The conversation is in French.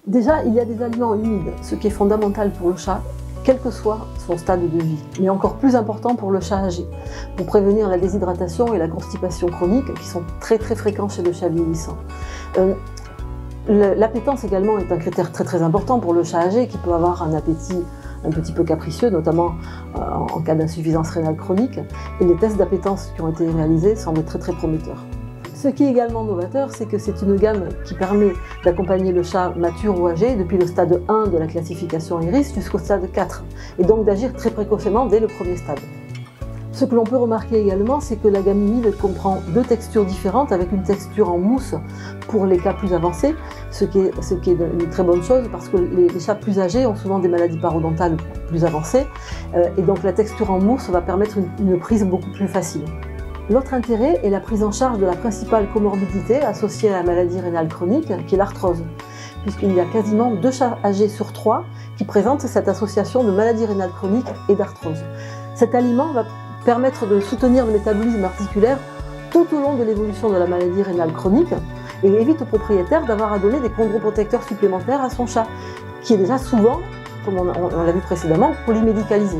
Déjà, il y a des aliments humides, ce qui est fondamental pour le chat, quel que soit son stade de vie, mais encore plus important pour le chat âgé, pour prévenir la déshydratation et la constipation chronique qui sont très fréquents chez le chat vieillissant. L'appétence également est un critère très important pour le chat âgé qui peut avoir un appétit un petit peu capricieux, notamment en cas d'insuffisance rénale chronique, et les tests d'appétence qui ont été réalisés semblent très prometteurs. Ce qui est également novateur, c'est que c'est une gamme qui permet d'accompagner le chat mature ou âgé depuis le stade 1 de la classification IRIS jusqu'au stade 4, et donc d'agir très précocement dès le premier stade. Ce que l'on peut remarquer également, c'est que la gamme humide comprend deux textures différentes, avec une texture en mousse pour les cas plus avancés, ce qui est une très bonne chose parce que les chats plus âgés ont souvent des maladies parodontales plus avancées, et donc la texture en mousse va permettre une prise beaucoup plus facile. L'autre intérêt est la prise en charge de la principale comorbidité associée à la maladie rénale chronique, qui est l'arthrose, puisqu'il y a quasiment 2 chats âgés sur 3 qui présentent cette association de maladie rénale chronique et d'arthrose. Cet aliment va permettre de soutenir le métabolisme articulaire tout au long de l'évolution de la maladie rénale chronique et évite au propriétaire d'avoir à donner des chondroprotecteurs supplémentaires à son chat, qui est déjà souvent, comme on l'a vu précédemment, polymédicalisé.